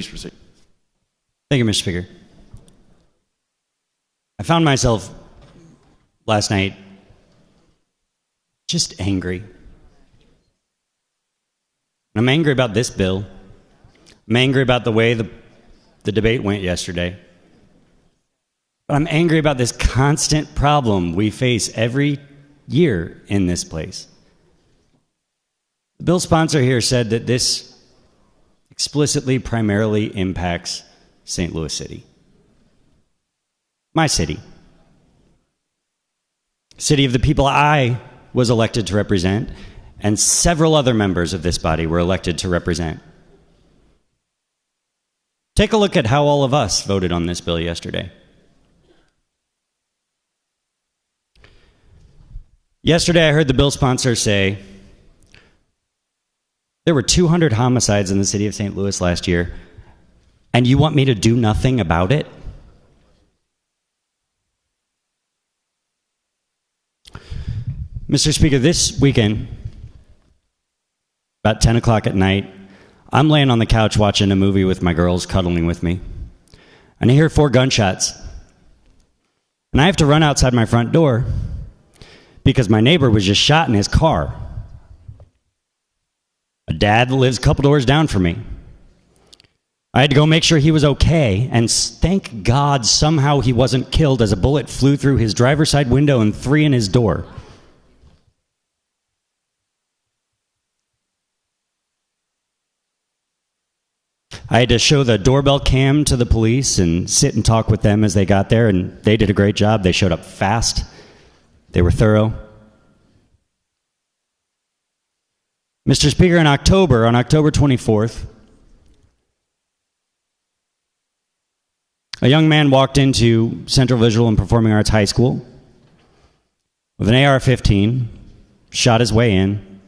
Please proceed. Thank you, Mr. Speaker. I found myself last night just angry. I'm angry about this bill. I'm angry about the way the debate went yesterday. But I'm angry about this constant problem we face every year in this place. The bill sponsor here said that this explicitly primarily impacts St. Louis City. My city. City of the people I was elected to represent, and several other members of this body were elected to represent. Take a look at how all of us voted on this bill yesterday. Yesterday, I heard the bill sponsor say, there were 200 homicides in the city of St. Louis last year, and you want me to do nothing about it? Mr. Speaker, this weekend, about 10 o'clock at night, I'm laying on the couch watching a movie with my girls cuddling with me, and I hear 4 gunshots. And I have to run outside my front door because my neighbor was just shot in his car. A dad that lives a couple doors down from me. I had to go make sure he was okay, and thank God somehow he wasn't killed as a bullet flew through his driver's side window and 3 in his door. I had to show the doorbell cam to the police and sit and talk with them as they got there, and they did a great job. They showed up fast. They were thorough. Mr. Speaker, on October 24th, a young man walked into Central Visual and Performing Arts High School with an AR-15, shot his way in,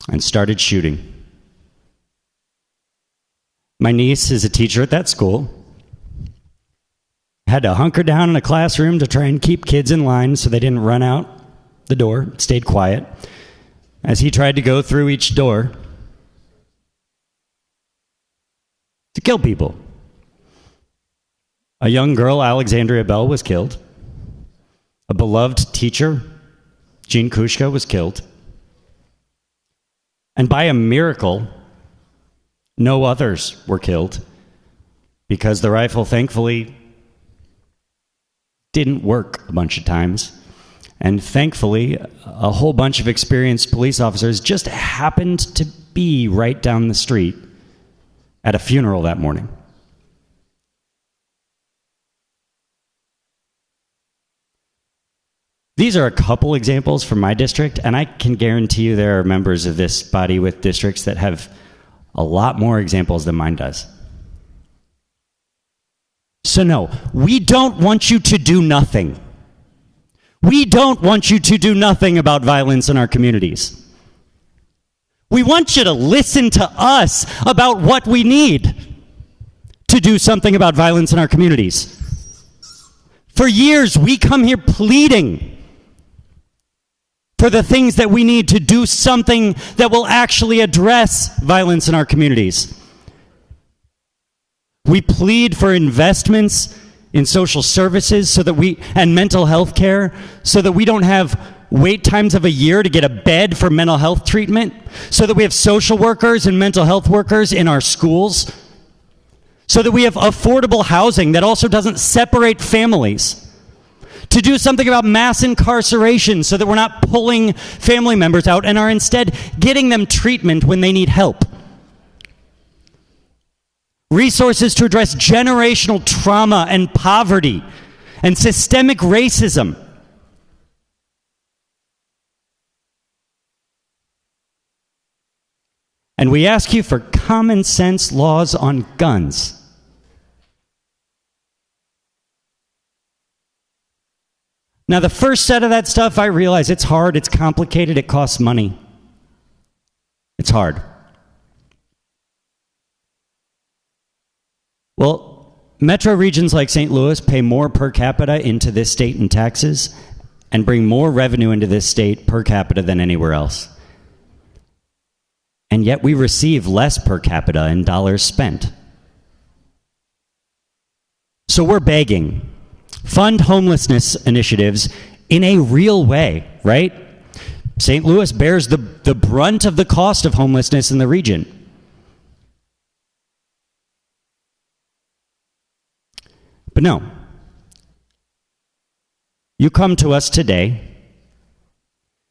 and started shooting. My niece is a teacher at that school. Had to hunker down in a classroom to try and keep kids in line so they didn't run out the door, stayed quiet, as he tried to go through each door to kill people. A young girl, Alexandria Bell, was killed. A beloved teacher, Jean Kushka, was killed. And by a miracle, no others were killed because the rifle, thankfully, didn't work a bunch of times. And thankfully, a whole bunch of experienced police officers just happened to be right down the street at a funeral that morning. These are a couple examples from my district, and I can guarantee you there are members of this body with districts that have a lot more examples than mine does. So no, we don't want you to do nothing. We don't want you to do nothing about violence in our communities. We want you to listen to us about what we need to do something about violence in our communities. For years, we come here pleading for the things that we need to do something that will actually address violence in our communities. We plead for investments in social services and mental health care so that we don't have wait times of a year to get a bed for mental health treatment, so that we have social workers and mental health workers in our schools, so that we have affordable housing that also doesn't separate families. To do something about mass incarceration so that we're not pulling family members out and are instead getting them treatment when they need help. Resources to address generational trauma and poverty and systemic racism. And we ask you for common sense laws on guns. Now, the first set of that stuff, I realize it's hard, it's complicated, it costs money. It's hard. Well, metro regions like St. Louis pay more per capita into this state in taxes and bring more revenue into this state per capita than anywhere else. and yet we receive less per capita in dollars spent. So we're begging, fund homelessness initiatives in a real way, right? St. Louis bears the brunt of the cost of homelessness in the region. But no, you come to us today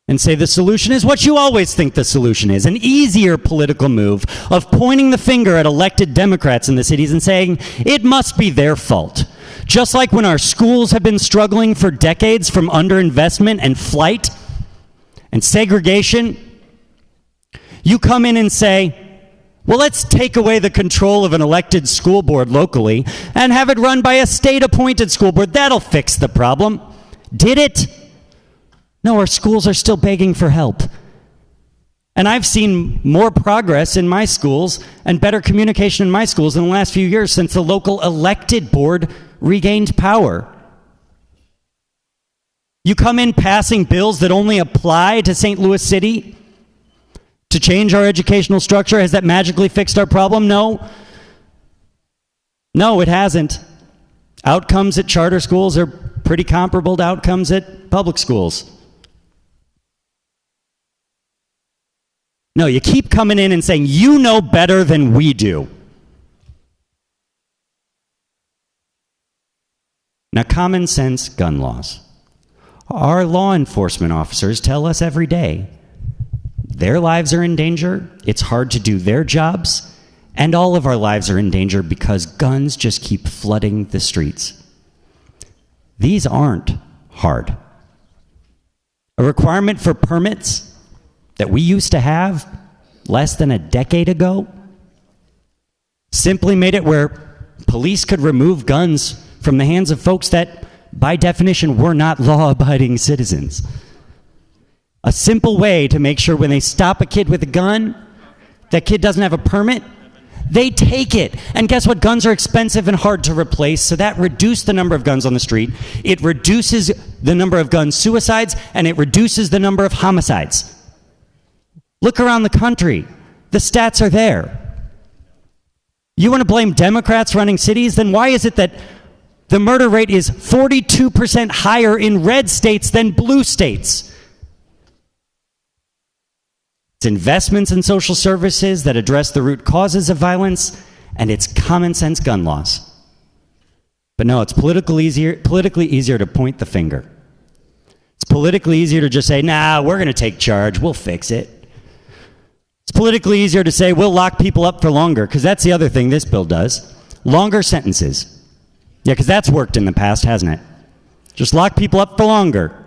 and say the solution is what you always think the solution is, an easier political move of pointing the finger at elected Democrats in the cities and saying it must be their fault. Just like when our schools have been struggling for decades from underinvestment and flight and segregation, you come in and say, well, let's take away the control of an elected school board locally and have it run by a state-appointed school board. That'll fix the problem. Did it? No, our schools are still begging for help. And I've seen more progress in my schools and better communication in my schools in the last few years since the local elected board regained power. You come in passing bills that only apply to St. Louis City to change our educational structure. Has that magically fixed our problem? No. No, it hasn't. Outcomes at charter schools are pretty comparable to outcomes at public schools. No, you keep coming in and saying, you know better than we do. Now, common sense gun laws. Our law enforcement officers tell us every day their lives are in danger, it's hard to do their jobs, and all of our lives are in danger because guns just keep flooding the streets. These aren't hard. A requirement for permits that we used to have less than a decade ago simply made it where police could remove guns from the hands of folks that, by definition, were not law-abiding citizens. A simple way to make sure when they stop a kid with a gun, that kid doesn't have a permit, they take it. And guess what? Guns are expensive and hard to replace, so that reduced the number of guns on the street. It reduces the number of gun suicides, and it reduces the number of homicides. Look around the country. The stats are there. You want to blame Democrats running cities? Then why is it that the murder rate is 42% higher in red states than blue states? It's investments in social services that address the root causes of violence, and it's common sense gun laws. But no, it's politically easier to point the finger. It's politically easier to just say, nah, we're going to take charge, we'll fix it. It's politically easier to say, we'll lock people up for longer, because that's the other thing this bill does. Longer sentences. Yeah, because that's worked in the past, hasn't it? Just lock people up for longer.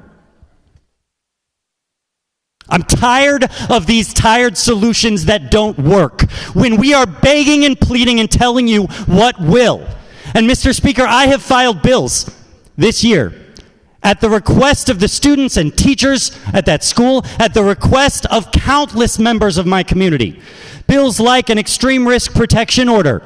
I'm tired of these tired solutions that don't work when we are begging and pleading and telling you what will. And Mr. Speaker, I have filed bills this year at the request of the students and teachers at that school, at the request of countless members of my community. Bills like an extreme risk protection order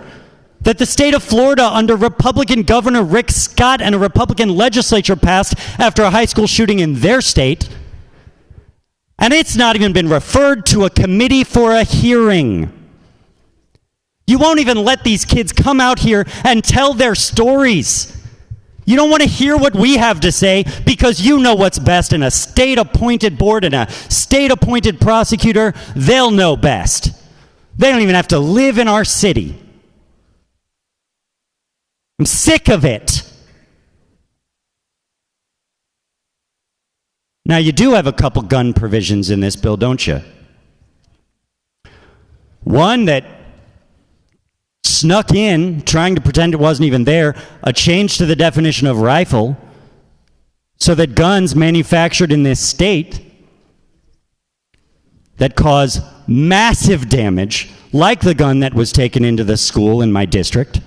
that the state of Florida under Republican Governor Rick Scott and a Republican legislature passed after a high school shooting in their state. And it's not even been referred to a committee for a hearing. You won't even let these kids come out here and tell their stories. You don't want to hear what we have to say because you know what's best, and a state-appointed board and a state-appointed prosecutor, they'll know best. They don't even have to live in our city. I'm sick of it. Now, you do have a couple gun provisions in this bill, don't you? One that snuck in, trying to pretend it wasn't even there, a change to the definition of rifle so that guns manufactured in this state that cause massive damage, like the gun that was taken into the school in my district,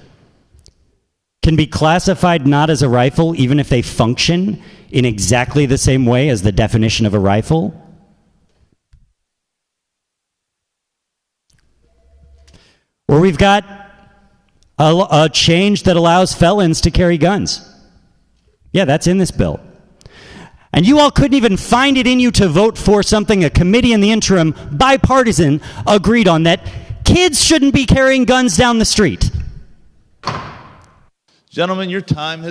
can be classified not as a rifle even if they function in exactly the same way as the definition of a rifle. Or we've got a change that allows felons to carry guns. Yeah, that's in this bill. And you all couldn't even find it in you to vote for something a committee in the interim, bipartisan, agreed on, that kids shouldn't be carrying guns down the street. Gentlemen, your time has